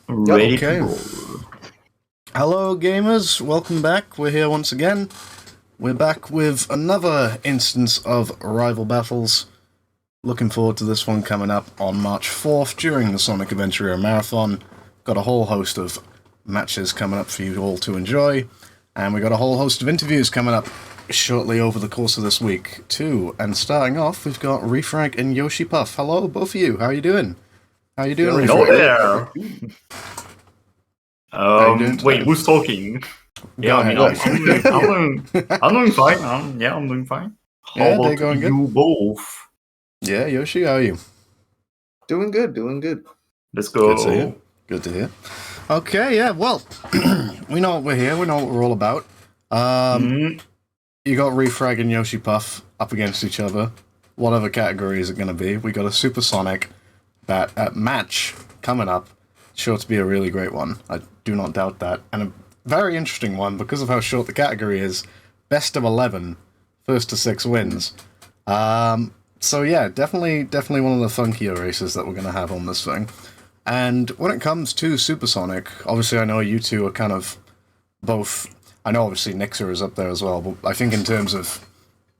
Ready to Okay. roll. Hello, gamers. Welcome back. We're here once again. We're back with another instance of Rival Battles. Looking forward to this one coming up on March 4th during the Sonic Adventure Marathon. Got a whole host of matches coming up for you all to enjoy. And we got a whole host of interviews coming up shortly over the course of this week, too. And starting off, we've got Refrag and Yoshipuff. Hello, both of you. How are you doing? How are you doing, Hello Refrag? there. How are you doing today? Wait, who's talking? Go ahead. I'm doing fine. I'm doing fine. How Yeah, they're about going good. you both? Yeah, Yoshi, how are you? Doing good. Let's go. Good to hear. Good to hear. Okay, yeah, well, we know what we're here. We know what we're all about. You got Refrag and Yoshipuff up against each other. Whatever category is it going to be? We got a Supersonic match coming up. Sure to be a really great one. I do not doubt that. And a very interesting one because of how short the category is. Best of 11, first to 6 wins. So yeah, definitely one of the funkier races that we're going to have on this thing. And when it comes to Supersonic, obviously I know you two are kind of both... I know obviously Nixer is up there as well, but I think in terms of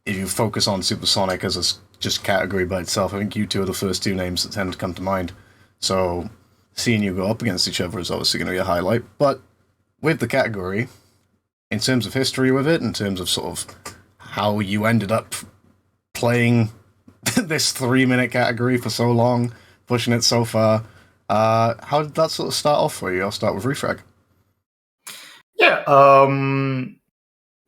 if you focus on Supersonic as a just category by itself, I think you two are the first two names that tend to come to mind. So seeing you go up against each other is obviously going to be a highlight. But with the category, in terms of history with it, in terms of sort of how you ended up playing this 3-minute category for so long, pushing it so far, how did that sort of start off for you? I'll start with Refrag. Yeah.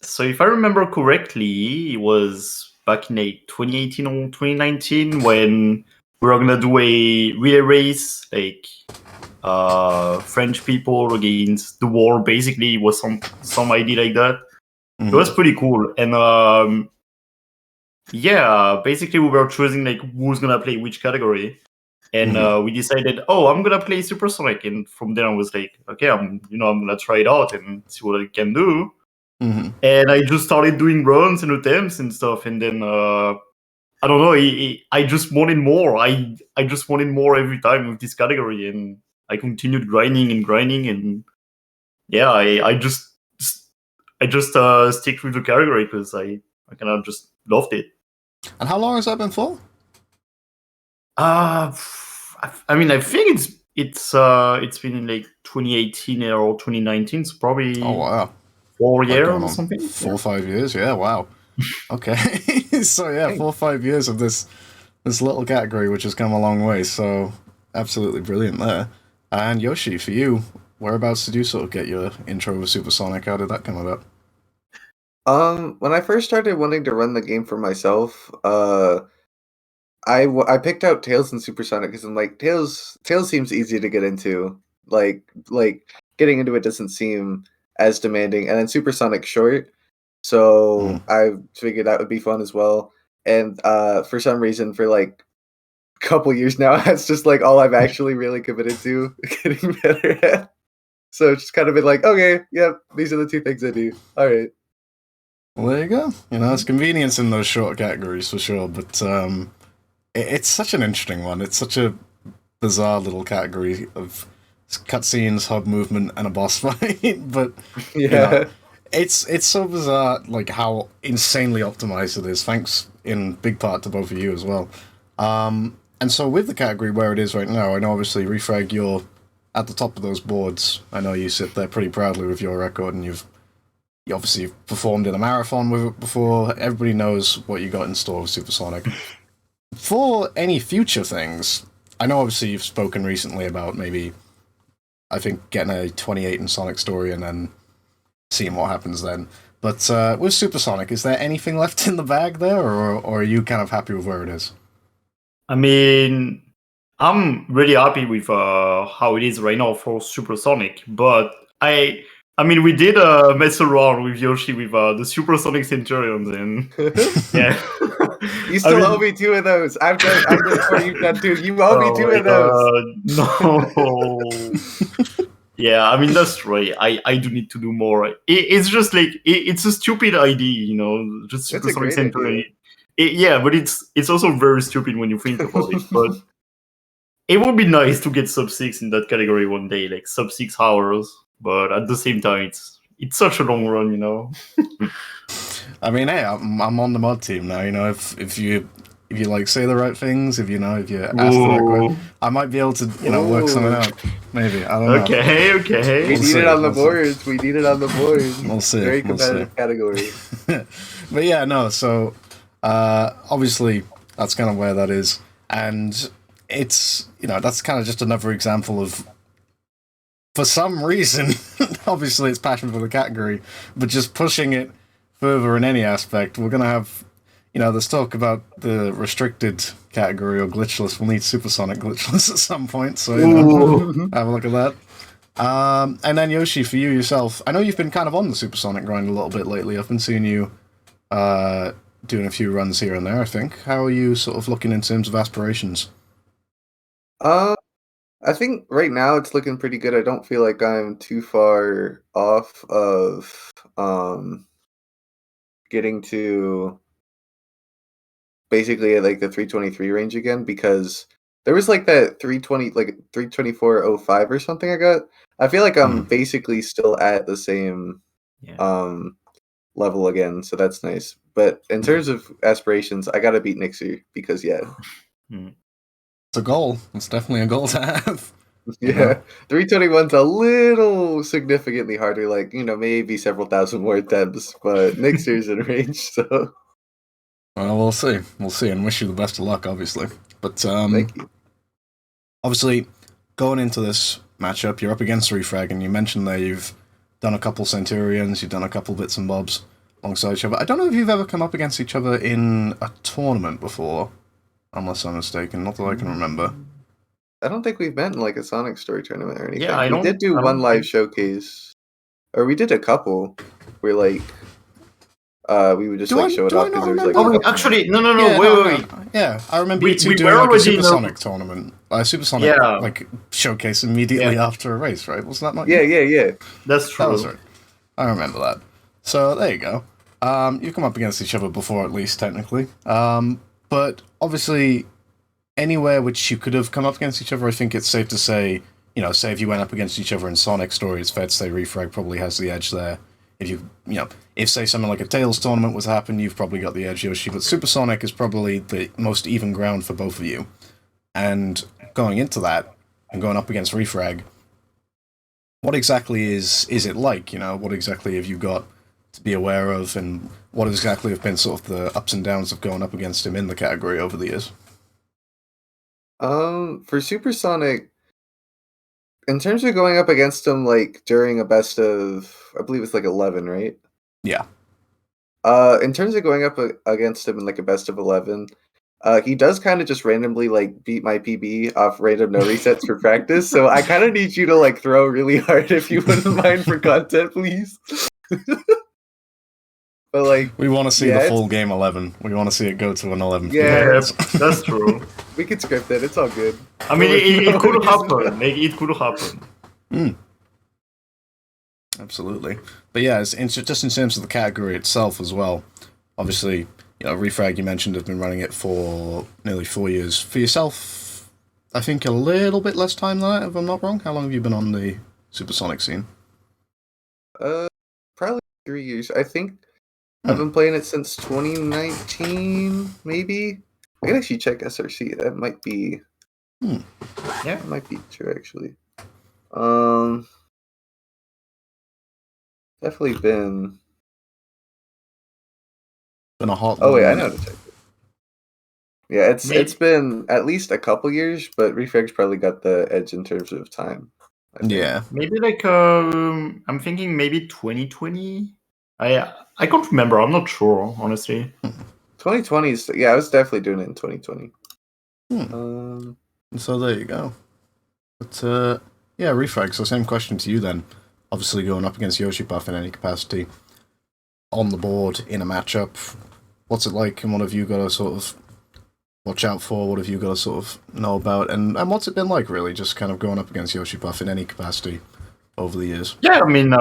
So if I remember correctly, it was back in 2018 or 2019 when we were gonna do a relay race, like French people against the war. Basically, it was some idea like that. Mm-hmm. It was pretty cool, and yeah, basically we were choosing like who's gonna play which category, and we decided, oh, I'm gonna play Supersonic, and from there I was like, okay, I'm gonna try it out and see what I can do. Mm-hmm. And I just started doing runs and attempts and stuff, and then I don't know, I just wanted more. I just wanted more every time with this category, and I continued grinding, and yeah, I just stick with the category because I kind of just loved it. And how long has that been for? I mean, I think it's been in like 2018 or 2019, so probably Oh, wow. 4 Like years going or on something. 4 or 5 years? Yeah, wow. Okay. So yeah, 4 or 5 years of this little category, which has come a long way, so absolutely brilliant there. And Yoshi, for you, whereabouts did you sort of get your intro with Supersonic? How did that come about? When I first started wanting to run the game for myself, I picked out Tails and Supersonic because I'm like, Tails seems easy to get into. Like getting into it doesn't seem as demanding, and then Supersonic short. So I figured that would be fun as well. And for some reason, for like a couple years now, that's just like all I've actually really committed to getting better at. So it's just kind of been like, okay, yep, these are the two things I do. All right. Well, there you go. It's convenience in those short categories for sure, but it's such an interesting one. It's such a bizarre little category of cutscenes, hub movement, and a boss fight, but Yeah. it's so bizarre, like how insanely optimized it is. Thanks in big part to both of you as well. And so with the category where it is right now, I know obviously Refrag, you're at the top of those boards. I know you sit there pretty proudly with your record, and you obviously performed in a marathon with it before. Everybody knows what you got in store with Supersonic. For any future things, I know obviously you've spoken recently about maybe, I think, getting a 28 in Sonic story and then seeing what happens then. But with Supersonic, is there anything left in the bag there, or are you kind of happy with where it is? I mean, I'm really happy with how it is right now for Supersonic, but I mean, we did mess around with Yoshi with the Supersonic Centurions, and yeah. You still owe me 2 of those. I've done 4, you've done 2. You owe me 2 of those. No. Yeah, I mean, that's right. I do need to do more. It's just like it's a stupid idea, just That's a Supersonic great idea. Centurion. Yeah, but it's also very stupid when you think about it. But it would be nice to get sub 6 in that category one day, like sub 6 hours. But at the same time, it's such a long run, you know. I mean, hey, I'm on the mod team now. You know, if you like say the right things, if you ask the right question, I might be able to work something out. Maybe, I don't know. Okay. We We'll need see, it on the we'll see. boards. We need it on the boards. We'll see. Very we'll competitive see. category. But yeah, no. So obviously that's kind of where that is, and it's that's kind of just another example of, for some reason, obviously it's passion for the category, but just pushing it further in any aspect. We're gonna have, there's talk about the restricted category or glitchless. We'll need supersonic glitchless at some point, so have a look at that. And then Yoshi, for you yourself, I know you've been kind of on the supersonic grind a little bit lately. I've been seeing you doing a few runs here and there, I think. How are you sort of looking in terms of aspirations? I think right now it's looking pretty good. I don't feel like I'm too far off of getting to basically like the 323 range again, because there was like that 320, like 324.05 or something I got. I feel like I'm basically still at the same level again, so that's nice. But in terms of aspirations, I gotta beat Nixer because it's a goal. It's definitely a goal to have. Yeah, 321's a little significantly harder, like, maybe several thousand more attempts, but Nixer's in range, so. Well, we'll see. We'll see, and wish you the best of luck, obviously. But, Thank you. Obviously, going into this matchup, you're up against Refrag, and you mentioned there you've done a couple Centurions, you've done a couple bits and bobs alongside each other. I don't know if you've ever come up against each other in a tournament before, unless I'm mistaken, not that I can remember. I don't think we've met in like a Sonic Story tournament or anything. Yeah, we did do one live showcase, or we did a couple where like we would just show it off because there was like. Oh, actually, no, Yeah, wait. Yeah, I remember you two we doing were like a already Supersonic tournament, a Supersonic like showcase immediately after a race, right? Wasn't that not? Yeah. That's true. That was right. I remember that. So there you go. You've come up against each other before, at least technically. But obviously, anywhere which you could have come up against each other, I think it's safe to say, say if you went up against each other in Sonic Story, it's fair to say Refrag probably has the edge there. If if say something like a Tails tournament was to happen, you've probably got the edge, Yoshi. But Supersonic is probably the most even ground for both of you. And going into that and going up against Refrag, what exactly is it like? What exactly have you got to be aware of, and what exactly have been sort of the ups and downs of going up against him in the category over the years? For Supersonic, in terms of going up against him, like during a best of, I believe it's like 11, right? Yeah. In terms of going up against him in like a best of 11, he does kind of just randomly like beat my PB off random no resets for practice. So I kind of need you to like throw really hard if you wouldn't mind for content, please. But like, we want to see the full game 11. We want to see it go to an 11. Yeah, that's true. We could script it. It's all good. I mean, it could happen. It could happen. Absolutely. But yeah, just in terms of the category itself as well, obviously, Refrag, you mentioned, have been running it for nearly 4 years. For yourself, I think a little bit less time than that, if I'm not wrong. How long have you been on the Supersonic scene? Probably 3 years. I think I've been playing it since 2019, maybe. I can actually check SRC. That might be. Yeah, that might be true actually. Definitely been a hot. Oh wait, I know how to check it. Yeah, it's been at least a couple years, but Refrag's probably got the edge in terms of time. Yeah, maybe like I'm thinking maybe 2020. I can't remember. I'm not sure, honestly. 2020 is I was definitely doing it in 2020. So there you go. But yeah, Refrag. So same question to you then. Obviously going up against Yoshipuff in any capacity on the board in a matchup. What's it like, and what have you got to sort of watch out for? What have you got to sort of know about, and what's it been like really, just kind of going up against Yoshipuff in any capacity over the years? Yeah, I mean,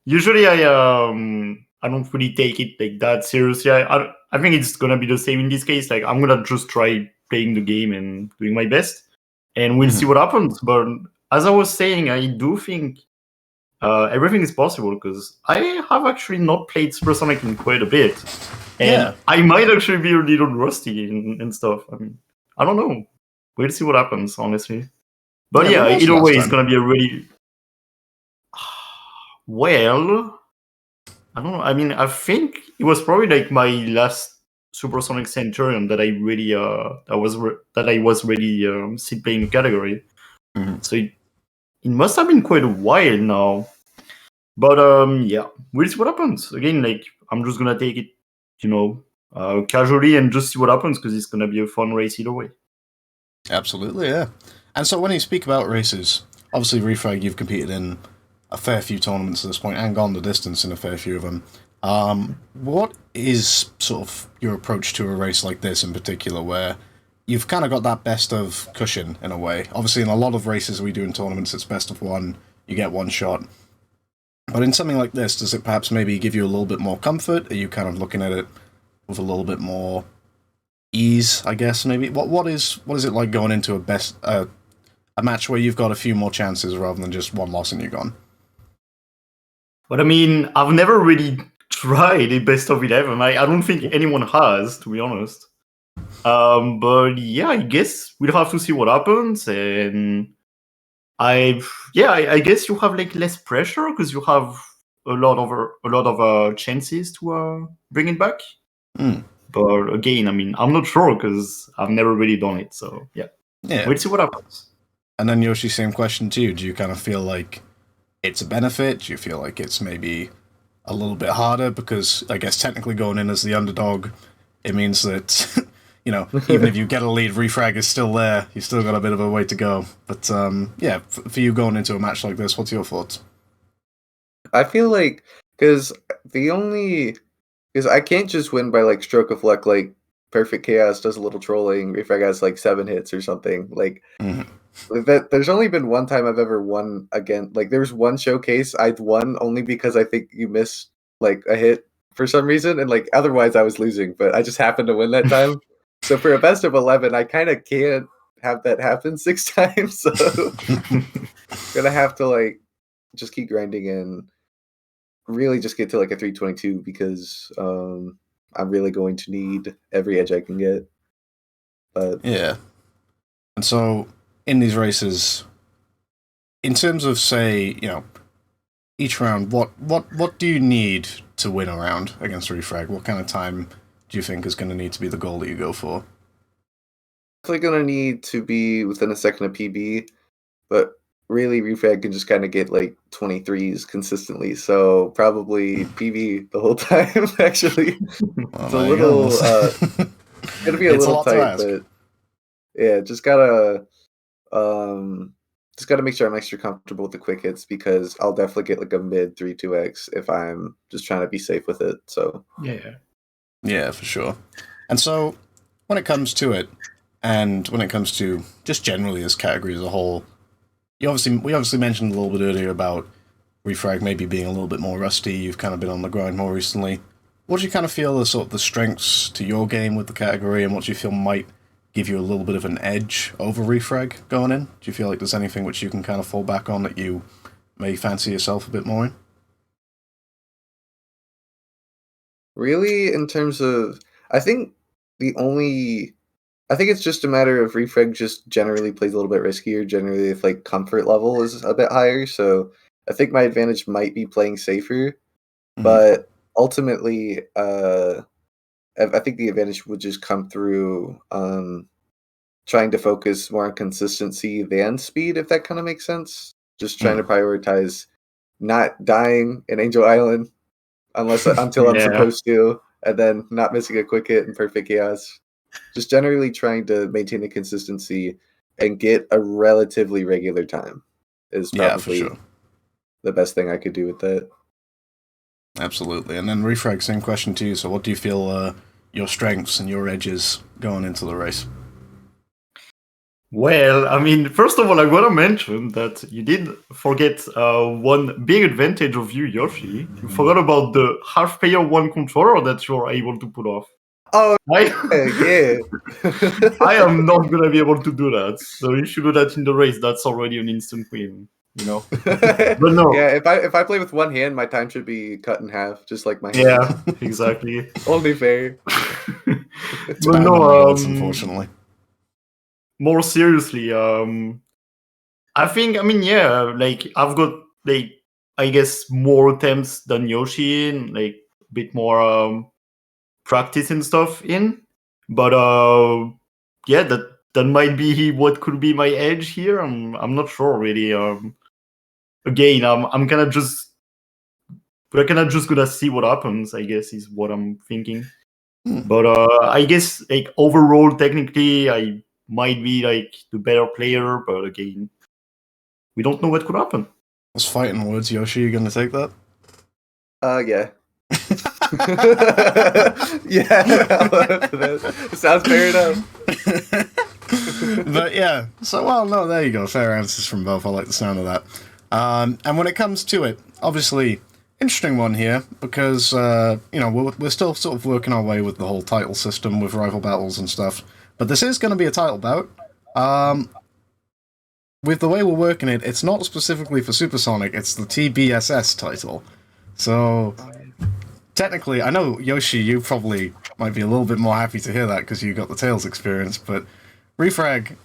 usually I don't really take it like that seriously. I think it's gonna be the same in this case. Like I'm gonna just try playing the game and doing my best, and we'll see what happens. But as I was saying, I do think everything is possible because I have actually not played Supersonic in quite a bit, and I might actually be a little rusty and stuff. I mean, I don't know. We'll see what happens, honestly. But Yeah, we lost either last way, it's time. gonna be a really well. I don't know. I mean, I think it was probably like my last Supersonic Centurion that I really that I was really still playing category. So it must have been quite a while now. But yeah, we'll see what happens. Again, like I'm just gonna take it, casually and just see what happens because it's gonna be a fun race either way. Absolutely, yeah. And so when you speak about races, obviously Refrag, you've competed in a fair few tournaments at this point and gone the distance in a fair few of them. What is sort of your approach to a race like this in particular, where you've kind of got that best of cushion in a way? Obviously, in a lot of races we do in tournaments, it's best of one, you get one shot. But in something like this, does it perhaps maybe give you a little bit more comfort? Are you kind of looking at it with a little bit more ease, I guess, maybe? What is it like going into a match where you've got a few more chances rather than just one loss and you're gone? But I mean, I've never really tried a best of 11. I don't think anyone has, to be honest. But yeah, I guess we'll have to see what happens, and I guess you have like less pressure because you have a lot of chances to bring it back. But again, I mean, I'm not sure because I've never really done it. So yeah, we'll see what happens. And then Yoshi, same question to you. Do you kind of feel like it's a benefit? Do you feel like it's maybe a little bit harder? Because I guess technically going in as the underdog, it means that, even if you get a lead, Refrag is still there. You've still got a bit of a way to go. But yeah, for you going into a match like this, what's your thoughts? I feel like, because I can't just win by like stroke of luck, like Perfect Chaos does a little trolling, Refrag has like 7 hits or something. Like, there's only been one time I've ever won again. Like, there was one showcase I'd won only because I think you missed like a hit for some reason, and like otherwise I was losing, but I just happened to win that time. So for a best of 11, I kind of can't have that happen 6 times. So gonna have to like just keep grinding and really just get to like a 322 because I'm really going to need every edge I can get. But yeah, and so in these races, in terms of say, each round, what do you need to win a round against Refrag? What kind of time do you think is going to need to be the goal that you go for? Definitely gonna need to be within a second of PB, but really Refrag can just kind of get like 23s consistently, so probably PB the whole time. Actually, it's a little gonna be a little tight, but yeah, just gotta make sure I'm extra comfortable with the quick hits because I'll definitely get like a mid 3-2x if I'm just trying to be safe with it. So yeah, for sure. And so when it comes to it, and when it comes to just generally this category as a whole, we obviously mentioned a little bit earlier about Refrag maybe being a little bit more rusty. You've kind of been on the grind more recently. What do you kind of feel are sort of the strengths to your game with the category, and what do you feel might give you a little bit of an edge over Refrag going in? Do you feel like there's anything which you can kind of fall back on that you may fancy yourself a bit more in? Really, in terms of, I think it's just a matter of Refrag just generally plays a little bit riskier, generally if like comfort level is a bit higher. So I think my advantage might be playing safer, but ultimately, I think the advantage would just come through trying to focus more on consistency than speed, if that kind of makes sense. Just trying to prioritize not dying in Angel Island until I'm supposed to, and then not missing a quick hit in Perfect Chaos. Just generally trying to maintain the consistency and get a relatively regular time is probably the best thing I could do with that. Absolutely. And then Refrag, same question to you. So what do you feel your strengths and your edges going into the race? Well, I mean, first of all, I want to mention that you did forget one big advantage of you, Yoshi. You forgot about the half-player one controller that you're able to pull off. Oh, I, yeah. I am not gonna be able to do that. So if you do that in the race, that's already an instant win. You know. But no. Yeah, if I play with one hand, my time should be cut in half, just like my hand. Yeah. Exactly. Only fair. It's But banned no. on the mods, unfortunately. More seriously, I mean, yeah, like I've got like I guess more attempts than Yoshi, and like a bit more practice and stuff in. But yeah, that might be what could be my edge here. I'm not sure really. Again, I'm kind of just we're kind of just gonna see what happens. I guess is what I'm thinking. But I guess like overall, technically, I might be like the better player. But again, we don't know what could happen. Those fighting words, Yoshi, you gonna take that? Yeah. Yeah. Sounds fair enough. But yeah, so well, no, there you go. Fair answers from both. I like the sound of that. And when it comes to it, obviously, interesting one here because we're still sort of working our way with the whole title system with rival battles and stuff. But this is going to be a title bout. With the way we're working it, it's not specifically for Supersonic. It's the TBSS title. So technically, I know Yoshi, you probably might be a little bit more happy to hear that because you got the Tails experience, but Refrag,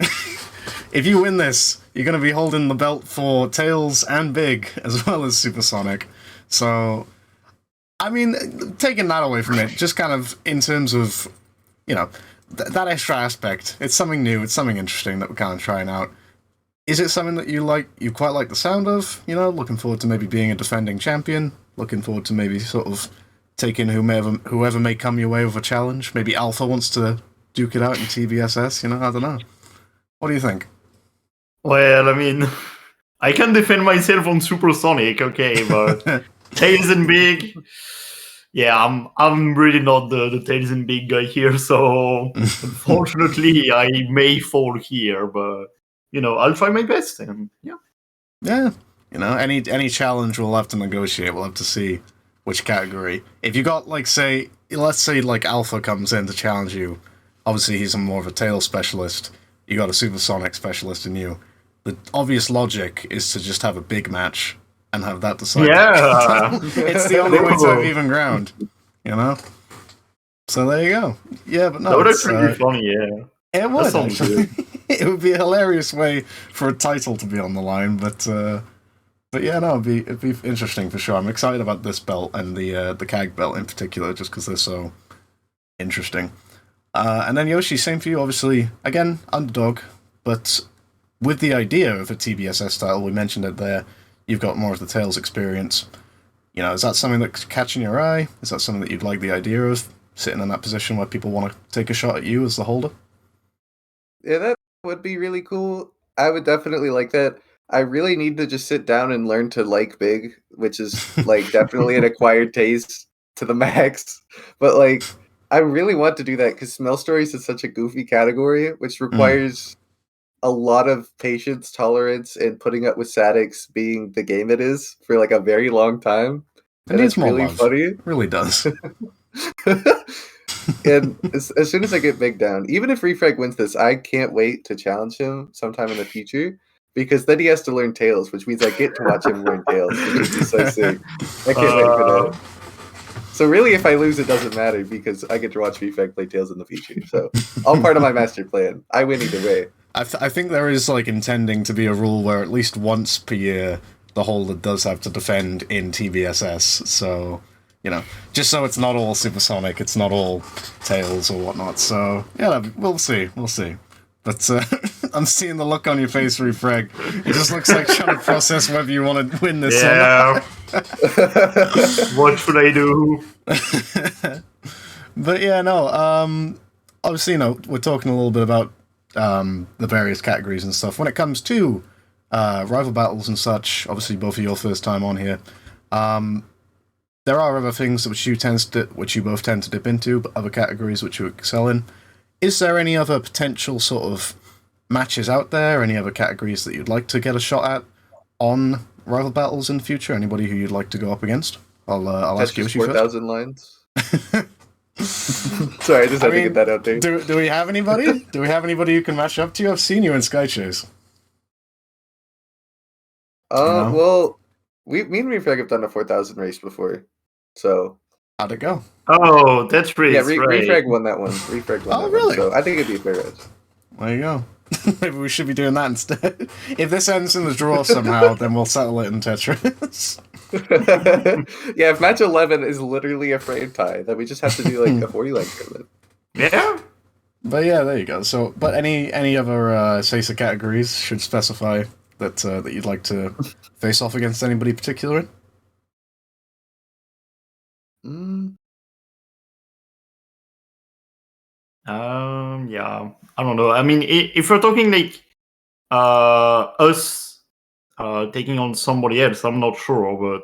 if you win this, you're going to be holding the belt for Tails and Big, as well as Supersonic. So, I mean, taking that away from it, just kind of in terms of, that extra aspect, it's something new, it's something interesting that we're kind of trying out. Is it something that you quite like the sound of? Looking forward to maybe being a defending champion, looking forward to maybe sort of taking whoever may come your way with a challenge. Maybe Alpha wants to duke it out in TBSS, I don't know. What do you think? Well, I mean, I can defend myself on Supersonic, okay, but Tails and Big, yeah, I'm really not the Tails and Big guy here, so unfortunately I may fall here, but I'll try my best, and yeah. Yeah, any challenge we'll have to negotiate. We'll have to see which category. If you got let's say Alpha comes in to challenge you. Obviously, he's more of a tail specialist. You got a Supersonic specialist in you. The obvious logic is to just have a big match and have that decided. Yeah, it's the only way to have even ground, So there you go. Yeah, but no, that would actually be funny. Yeah, it would. Actually. It would be a hilarious way for a title to be on the line, but yeah, no, it'd be interesting for sure. I'm excited about this belt and the CAG belt in particular, just because they're so interesting. And then Yoshi, same for you, obviously, again, underdog, but with the idea of a TBSS title, we mentioned it there, you've got more of the Tails experience. Is that something that's catching your eye? Is that something that you'd like the idea of, sitting in that position where people want to take a shot at you as the holder? Yeah, that would be really cool. I would definitely like that. I really need to just sit down and learn to like Big, which is definitely an acquired taste to the max. But I really want to do that because Smell Stories is such a goofy category, which requires a lot of patience, tolerance, and putting up with Sadix being the game it is for a very long time. And it's really love. funny. It really does. And as soon as I get Big down, even if Refrag wins this, I can't wait to challenge him sometime in the future. Because then he has to learn Tails, which means I get to watch him learn Tails, which would be so sick. I can't wait for that. So really, if I lose, it doesn't matter because I get to watch Refrag play Tails in the future. So all part of my master plan. I win either way. I think there is intending to be a rule where at least once per year the holder does have to defend in TBSS. So just so it's not all Supersonic, it's not all Tails or whatnot. So yeah, we'll see. But I'm seeing the look on your face, Refrag. It just looks like trying to process whether you want to win this or not. What should I do? But yeah, no. Obviously, we're talking a little bit about the various categories and stuff. When it comes to rival battles and such, obviously both of your first time on here, there are other things which you both tend to dip into, but other categories which you excel in. Is there any other potential sort of matches out there? Any other categories that you'd like to get a shot at on rival battles in the future? Anybody who you'd like to go up against? I'll ask Yoshi first. 4,000 lines. Sorry, I just had to get that out there. Do we have anybody? Do we have anybody who can match up to you? I've seen you in Sky Chase. Well, me and Refrag have done a 4,000 race before, so how'd it go? Oh, that's race, right? Refrag won that one. Refrag won that really? one, so I think it'd be a fair race. There you go. Maybe we should be doing that instead. If this ends in the draw somehow, then we'll settle it in Tetris. Yeah, if match 11 is literally a frame tie, then we just have to do like a 40 leg tournament. Yeah. But yeah, there you go. So, but any other Sesa categories should specify that you'd like to face off against anybody particular in? Yeah, I don't know. I mean, if we're talking like us taking on somebody else, I'm not sure, but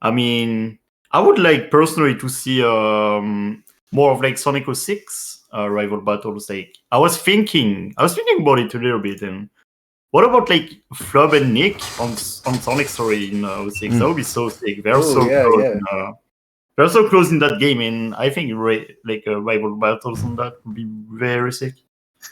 I mean, I would like personally to see more of like Sonic 06 rival battles. Like I was thinking about it a little bit. And what about like Flub and Nick on Sonic Story in 06? That would be so sick. They're so close. They're so close in that game, and I think like rival battles on that would be very sick.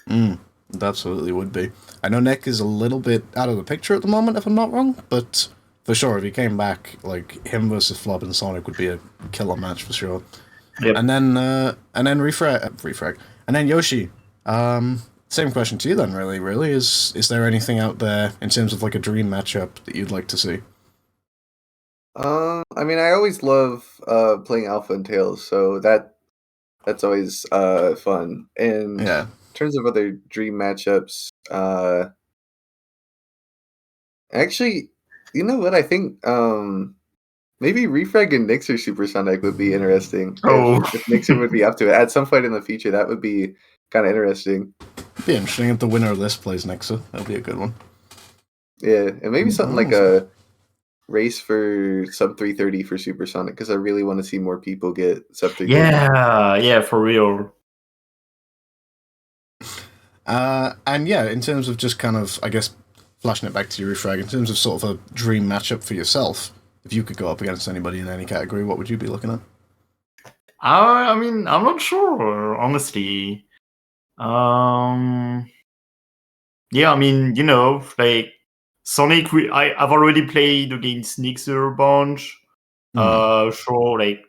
It absolutely would be. I know Nick is a little bit out of the picture at the moment, if I'm not wrong, but for sure, if he came back, like him versus Flub and Sonic would be a killer match for sure. Yep. And then Refrag, and then Yoshi. Same question to you then. Really, is there anything out there in terms of like a dream matchup that you'd like to see? I mean, I always love playing Alpha and Tails, so that's always fun. And in terms of other dream matchups, actually, you know what? I think maybe Refrag and Nixer Supersonic would be interesting. If Nixer would be up to it at some point in the future, that would be kind of interesting. It'd be interesting if the winner of this plays Nixer. That'll be a good one. Yeah, and maybe something like a race for sub 330 for Supersonic, because I really want to see more people get sub 330. Yeah, for real. And yeah, in terms of just kind of, I guess, flashing it back to you, Refrag, in terms of sort of a dream matchup for yourself, if you could go up against anybody in any category, what would you be looking at? I mean, I'm not sure, honestly. Yeah, I mean, you know, like Sonic, I've already played against Nixer a bunch. Sure, like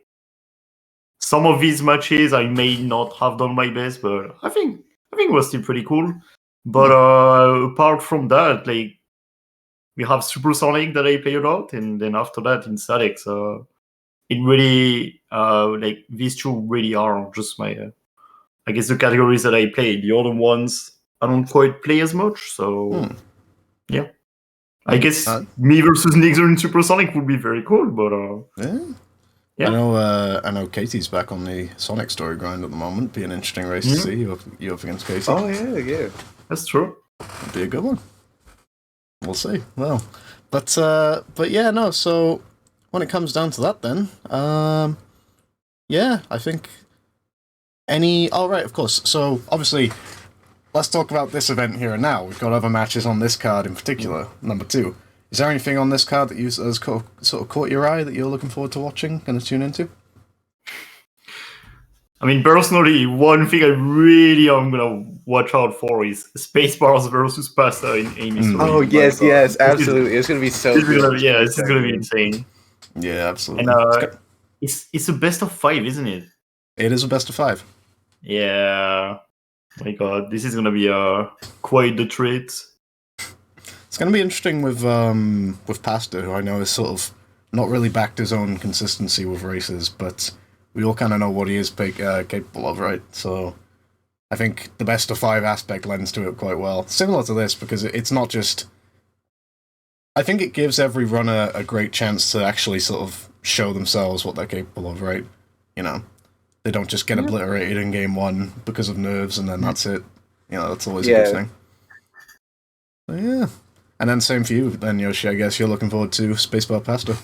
some of these matches I may not have done my best, but I think it was still pretty cool. But apart from that, like we have Supersonic that I play a lot, and then after that in Static, so it really like these two really are just my I guess the categories that I play. The other ones I don't quite play as much, so yeah. I guess me versus Nixer in Supersonic would be very cool, but yeah. I know Katie's back on the Sonic story grind at the moment. Be an interesting race to see you up against Katie. Oh yeah, that's true. It'd be a good one. We'll see. Well, but yeah, no. So when it comes down to that, then yeah, I think right, of course. So obviously, let's talk about this event here and now. We've got other matches on this card in particular. Number 2. Is there anything on this card that has sort of caught your eye that you're looking forward to watching and to tune into? I mean, personally, one thing I really am gonna watch out for is Spacebars versus Pasta in Amy. Oh yes, absolutely. It's gonna be so good. This is gonna be insane. Yeah, absolutely. And it's a best of 5, isn't it? It is a best of 5. Yeah. My God, this is gonna be quite the treat. It's gonna be interesting with Pasta, who I know is sort of not really backed his own consistency with races, but we all kind of know what he is capable of, right? So I think the best of 5 aspect lends to it quite well. Similar to this, because it's not just... I think it gives every runner a great chance to actually sort of show themselves what they're capable of, right? You know, they don't just get obliterated in game 1 because of nerves and then that's it. You know, that's always a good thing. So, yeah. And then same for you then, Yoshi. I guess you're looking forward to Spacebar Pasta.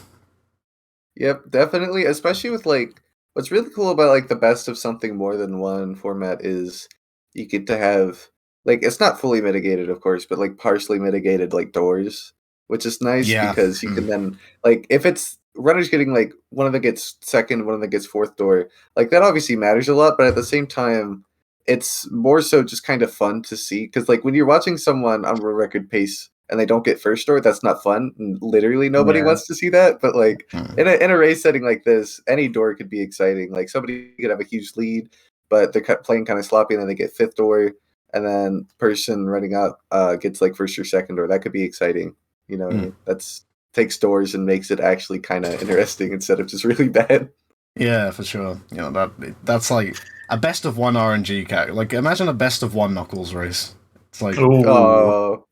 Yep, definitely. Especially with, like, what's really cool about, like, the best of something more than one format is you get to have, like, it's not fully mitigated, of course, but, like, partially mitigated, like, doors, which is nice because you can then, like, if it's runners getting like one of them gets second, one of them gets fourth door. Like that obviously matters a lot, but at the same time, it's more so just kind of fun to see because like when you're watching someone on a record pace and they don't get first door, that's not fun. And literally nobody Yeah. wants to see that. But like in a race setting like this, any door could be exciting. Like somebody could have a huge lead, but they're playing kind of sloppy, and then they get fifth door, and then person running up gets like first or second door. That could be exciting. You know what I mean? That's takes doors and makes it actually kind of interesting instead of just really bad. Yeah, for sure. You know that's like a best of one RNG cat. Like imagine a best of one Knuckles race. It's like Oh,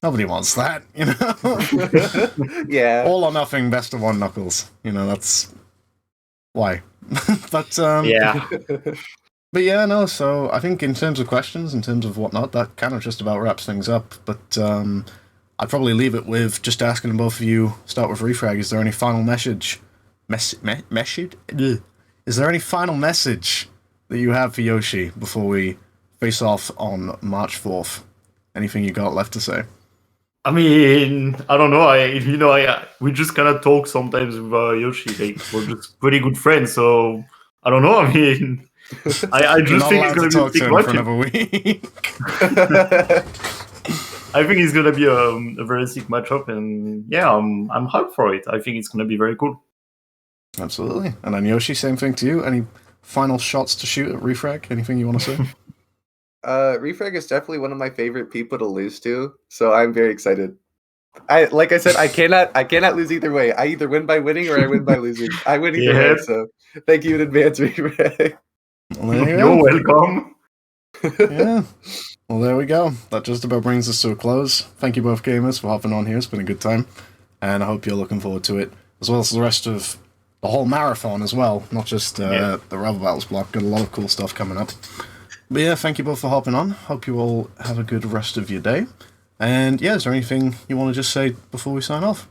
nobody wants that, you know. yeah. All or nothing best of one Knuckles. You know that's why. But Yeah. But yeah, no. So I think in terms of questions, in terms of whatnot, that kind of just about wraps things up. But I'd probably leave it with just asking both of you. Start with Refrag. Is there any final message? Message? Is there any final message that you have for Yoshi before we face off on March 4th? Anything you got left to say? I mean, I don't know. We just kind of talk sometimes with Yoshi. Like, we're just pretty good friends, so I don't know. I mean, I You're just not think allowed it's to gonna talk be to a him sick for matchup. another week. I think it's gonna be a very sick matchup, and yeah, I'm hyped for it. I think it's gonna be very cool. Absolutely. And then Yoshi, same thing to you. Any final shots to shoot at Refrag? Anything you want to say? Refrag is definitely one of my favorite people to lose to, so I'm very excited. Like I said, I cannot lose either way. I either win by winning or I win by losing. I win either way, so thank you in advance, Refrag. Well, there you You're go. welcome. Yeah. Well, there we go. That just about brings us to a close. Thank you both gamers for hopping on here. It's been a good time. And I hope you're looking forward to it, as well as the rest of the whole marathon as well, not just the Rival Battles block. Got a lot of cool stuff coming up. But yeah, thank you both for hopping on. Hope you all have a good rest of your day. And yeah, is there anything you want to just say before we sign off?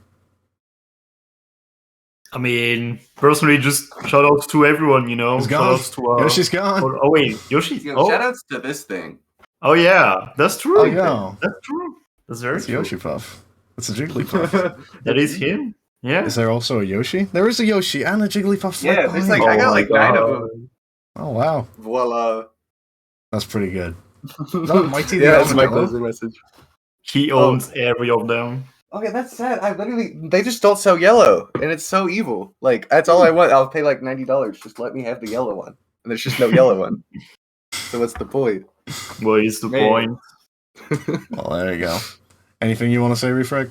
I mean, personally, just shout outs to everyone, you know. He's Shout gone. outs to Yoshi's gone. Oh wait, Yoshi. Shoutouts to this thing. Oh yeah, that's true. Oh, yeah. That's true. That's very It's true. Yoshipuff. It's a Jigglypuff. That is him. Yeah. Is there also a Yoshi? There is a Yoshi and a Jigglypuff. Yeah, there's behind. like I got my like 9 of God. them. Oh wow, Voila. that's pretty good. No, Mighty the Yeah, that's my Armadillo? closing message. He owns every of them. Okay, that's sad. They just don't sell yellow, and it's so evil. Like that's all I want. I'll pay like $90. Just let me have the yellow one, and there's just no yellow one. So what's the point? What is the Man. point? Well, there you go. Anything you want to say, Refrag?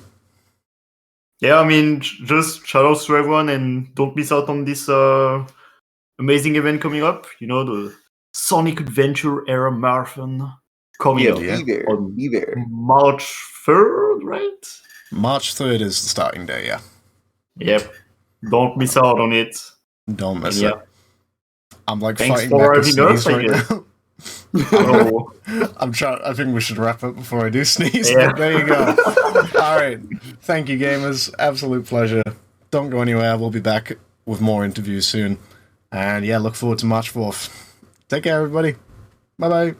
Yeah, I mean, just shout outs to everyone and don't miss out on this amazing event coming up. You know, the Sonic Adventure Era Marathon coming up Yeah. Be there. March 3rd, right? March 3rd is the starting day, yeah. Yep. Don't miss out on it. Don't miss And it. I'm like Thanks fighting for back a having us, sneeze I right guess. now. Oh, I think we should wrap up before I do sneeze. Yeah. But there you go. All right. Thank you, gamers. Absolute pleasure. Don't go anywhere. We'll be back with more interviews soon. And yeah, look forward to March 4th. Take care, everybody. Bye-bye.